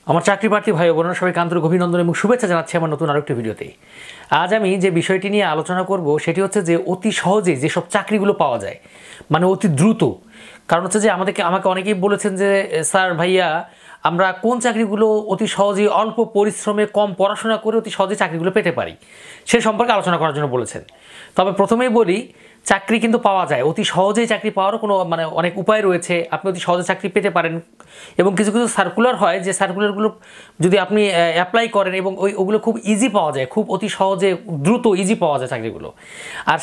আমার চাকরি প্রার্থী ভাই বোনেরা সবাইকে আন্তরিক অভিনন্দন এবং শুভেচ্ছা জানাচ্ছি আমার নতুন আরেকটি ভিডিওতে। আজ আমি যে বিষয়টি নিয়ে আলোচনা করব সেটি হচ্ছে যে অতি সহজে যেসব চাকরিগুলো পাওয়া যায়, মানে অতি দ্রুত। কারণ হচ্ছে যে আমাকে অনেকেই বলেছেন যে স্যার ভাইয়া আমরা কোন চাকরিগুলো অতি সহজেই অল্প পরিশ্রমে কম পড়াশোনা করে অতি সহজে চাকরিগুলো পেতে পারি সে সম্পর্কে আলোচনা করার জন্য বলেছেন। তবে প্রথমেই বলি, চাকরি কিন্তু পাওয়া যায়, অতি সহজেই চাকরি পাওয়ারও কোনো অনেক উপায় রয়েছে। আপনি অতি সহজে চাকরি পেতে পারেন এবং কিছু কিছু সার্কুলার হয় যে সার্কুলারগুলো যদি আপনি অ্যাপ্লাই করেন এবং ওগুলো খুব ইজি পাওয়া যায়, খুব অতি সহজে দ্রুত ইজি পাওয়া যায় চাকরিগুলো। আর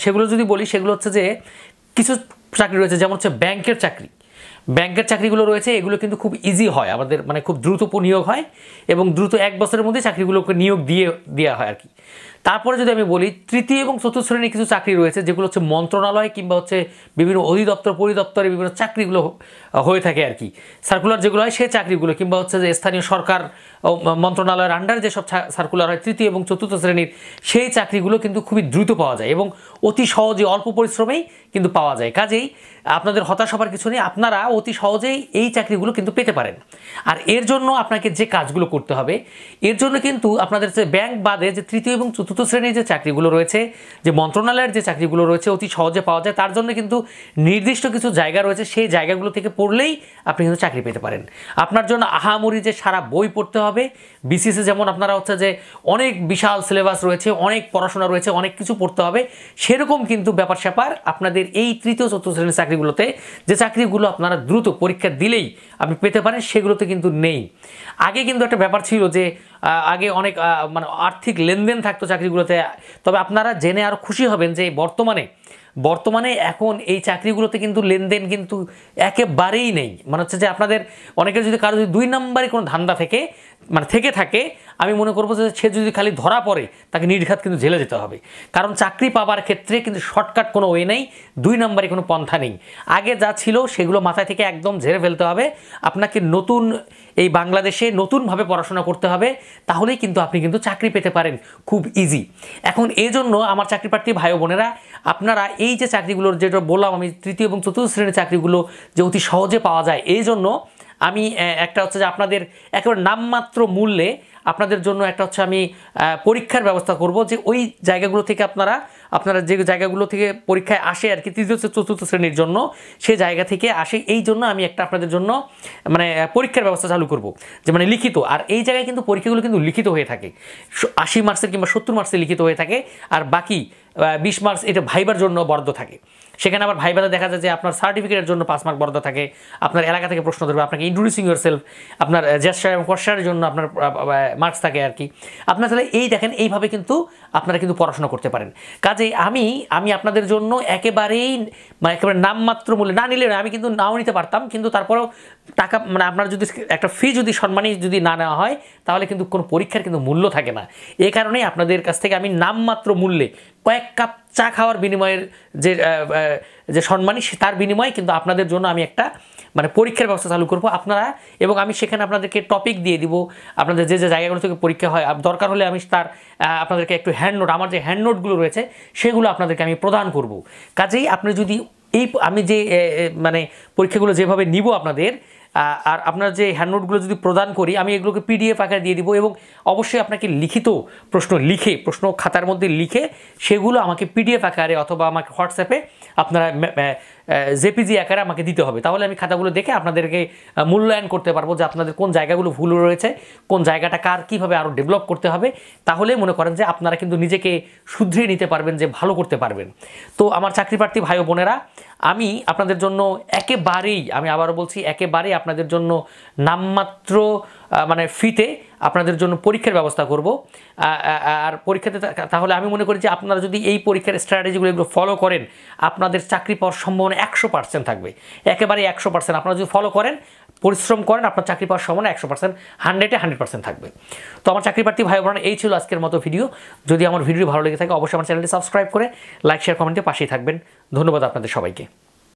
সেগুলো যদি বলি, সেগুলো হচ্ছে যে কিছু চাকরি রয়েছে, যেমন হচ্ছে ব্যাংকের চাকরিগুলো রয়েছে, এগুলো কিন্তু খুব ইজি হয়, আমাদের খুব দ্রুত নিয়োগ হয় এবং দ্রুত 1 বছরের মধ্যে চাকরিগুলোকে নিয়োগ দেওয়া হয় আর কি। তারপরে যদি আমি বলি, তৃতীয় এবং চতুর্থ শ্রেণীর কিছু চাকরি রয়েছে যেগুলো হচ্ছে মন্ত্রণালয় কিংবা হচ্ছে বিভিন্ন অধিদপ্তর পরিদপ্তরে বিভিন্ন চাকরিগুলো হয়ে থাকে আর কি। সার্কুলার যেগুলো হয় সেই চাকরিগুলো কিংবা হচ্ছে যে স্থানীয় সরকার মন্ত্রণালয়ের আন্ডারে যেসব সার্কুলার হয় তৃতীয় এবং চতুর্থ শ্রেণীর, সেই চাকরিগুলো কিন্তু খুবই দ্রুত পাওয়া যায় এবং অতি সহজে অল্প পরিশ্রমেই কিন্তু পাওয়া যায়। কাজেই আপনাদের হতাশ হবার কিছু নেই, আপনারা অতি সহজেই এই চাকরিগুলো কিন্তু পেতে পারেন। আর এর জন্য আপনাকে যে কাজগুলো করতে হবে, এর জন্য কিন্তু আপনাদের যে ব্যাংক বাদে যে তৃতীয় এবং চতুর্থ শ্রেণীর যে চাকরিগুলো রয়েছে, যে মন্ত্রণালয়ের যে চাকরিগুলো রয়েছে অতি সহজে পাওয়া যায়, তার জন্য কিন্তু নির্দিষ্ট কিছু জায়গা রয়েছে, সেই জায়গাগুলো থেকে পড়লেই আপনি কিন্তু চাকরি পেতে পারেন। আপনার জন্য আহামরি যে সারা বই পড়তে হবে, বিসিএসে যেমন আপনারা হচ্ছে যে অনেক বিশাল সিলেবাস রয়েছে, অনেক পড়াশোনা রয়েছে, অনেক কিছু পড়তে হবে, সেরকম কিন্তু ব্যাপার স্যাপার আপনাদের এই তৃতীয় চতুর্থ শ্রেণীর চাকরিগুলোতে, যে চাকরিগুলো আপনারা দ্রুত পরীক্ষা দিলেই আপনি পেতে পারেন, সেগুলোতে কিন্তু নেই। আগে কিন্তু একটা ব্যাপার ছিল যে আগে অনেক আর্থিক লেনদেন থাকতো চাকরিগুলোতে। তবে আপনারা জেনে আরও খুশি হবেন যে বর্তমানে এখন এই চাকরিগুলোতে কিন্তু লেনদেন কিন্তু একেবারেই নেই। হচ্ছে যে আপনাদের অনেকের যদি কারো যদি 2 নম্বরে কোনো ধান্দা থেকে থাকে, আমি মনে করবো যে সে যদি খালি ধরা পড়ে তাকে নির্ঘাত কিন্তু জেলে যেতে হবে। কারণ চাকরি পাবার ক্ষেত্রে কিন্তু শর্টকাট কোনো ওয়ে নেই, 2 নম্বরে কোনো পন্থা নেই। আগে যা ছিল সেগুলো মাথায় থেকে একদম ঝেড়ে ফেলতে হবে। আপনাকে নতুন এই বাংলাদেশে নতুনভাবে পড়াশোনা করতে হবে, তাহলেই কিন্তু আপনি কিন্তু চাকরি পেতে পারেন খুব ইজি। এখন এই জন্য আমার চাকরি প্রার্থী ভাই বোনেরা, আপনারা এই যে চাকরিগুলোর যেটা বললাম আমি, তৃতীয় এবং চতুর্থ শ্রেণীর চাকরিগুলো যে অতি সহজে পাওয়া যায়, এই জন্য আমি একটা হচ্ছে যে আপনাদের একেবারে নামমাত্র মূল্যে আপনাদের জন্য একটা হচ্ছে আমি পরীক্ষার ব্যবস্থা করব, যে ওই জায়গাগুলো থেকে আপনারা যে জায়গাগুলো থেকে পরীক্ষায় আসে আর কি, তৃতীয় চতুর্থ শ্রেণীর জন্য সেই জায়গা থেকে আসে, এই জন্য আমি একটা আপনাদের জন্য পরীক্ষার ব্যবস্থা চালু করব, যে লিখিত। আর এই জায়গায় কিন্তু পরীক্ষাগুলো কিন্তু লিখিত হয়ে থাকে, 80 মার্কসের কিংবা 70 মার্কসের লিখিত হয়ে থাকে, আর বাকি 20 মার্কস এটা ভাইবার জন্য বরাদ্দ থাকে। সেখানে আবার ভাইবাতে দেখা যায় যে আপনার সার্টিফিকেটের জন্য 5 মার্ক বরাদ্দ থাকে, আপনার এলাকা থেকে প্রশ্ন ধরবে, আপনাকে ইন্ট্রোডিউসিং ইউরসেলফ, আপনার জেস্টার এবং কস্টারের জন্য আপনার মার্কস থাকে আর কি। আপনার তাহলে দেখেন এইভাবে কিন্তু আপনারা কিন্তু পড়াশোনা করতে পারেন। কাজেই আমি আপনাদের জন্য একেবারেই একেবারে নামমাত্র মূল্যে, না নিলে আমি কিন্তু নাও নিতে পারতাম, কিন্তু তারপরেও টাকা আপনার যদি একটা ফি যদি সম্মানী যদি না নেওয়া হয়, তাহলে কিন্তু কোনো পরীক্ষার কিন্তু মূল্য থাকে না। এই কারণেই আপনাদের কাছ থেকে আমি নামমাত্র মূল্যে কয়েক কাপ চা খাওয়ার বিনিময়ের যে সম্মানী, তার বিনিময়ে কিন্তু আপনাদের জন্য আমি একটা পরীক্ষার ব্যবস্থা চালু করবো আপনারা, এবং আমি সেখানে আপনাদেরকে টপিক দিয়ে দিব, আপনাদের যে জায়গাগুলো থেকে পরীক্ষা হয়, দরকার হলে আমি আপনাদেরকে একটু হ্যান্ড নোট, আমার যে হ্যান্ড নোটগুলো রয়েছে সেগুলো আপনাদেরকে আমি প্রদান করব। কাজেই আপনি যদি আমি যে পরীক্ষাগুলো যেভাবে নিব আপনাদের, আর আপনার যে হ্যান্ড নোটগুলো যদি প্রদান করি, আমি এগুলোকে পিডিএফ আকারে দিয়ে দিব, এবং অবশ্যই আপনাকে লিখিত প্রশ্ন খাতার মধ্যে লিখে সেগুলো আমাকে পিডিএফ আকারে অথবা আমাকে হোয়াটসঅ্যাপে আপনারা জেপিজি আকারে আমাকে দিতে হবে। তাহলে আমি খাতাগুলো দেখে আপনাদেরকে মূল্যায়ন করতে পারবো যে আপনাদের কোন জায়গাগুলো ভুল রয়েছে, কোন জায়গাটা কীভাবে আরও ডেভেলপ করতে হবে। তাহলে মনে করেন যে আপনারা কিন্তু নিজেকে শুধরিয়ে নিতে পারবেন, যে ভালো করতে পারবেন। তো আমার চাকরি প্রার্থী ভাই বোনেরা, আমি আপনাদের জন্য আমি আবারও বলছি, একেবারেই আপনাদের জন্য নামমাত্র ফিতে আপনাদের জন্য পরীক্ষার ব্যবস্থা করব। আর পরীক্ষাতে তাহলে আমি মনে করি যে আপনারা যদি এই পরীক্ষার স্ট্র্যাটেজিগুলো এগুলো ফলো করেন, আপনাদের চাকরি পাওয়ার সম্ভাবনা 100% থাকবে, একেবারে 100%। আপনারা যদি ফলো করেন, পরিশ্রম করেন, আপনার চাকরি পাওয়ার সম্ভাবনা 100%, 100% থাকবে। তো আমার চাকরি প্রার্থী ভাই বোনেরা, এই ছিল আজকের মতো ভিডিও। যদি আমার ভিডিও ভালো লেগে থাকে, অবশ্যই আমার চ্যানেলটি সাবস্ক্রাইব করে লাইক, শেয়ার, কমেন্টে পাশেই থাকবেন। ধন্যবাদ আপনাদের সবাইকে।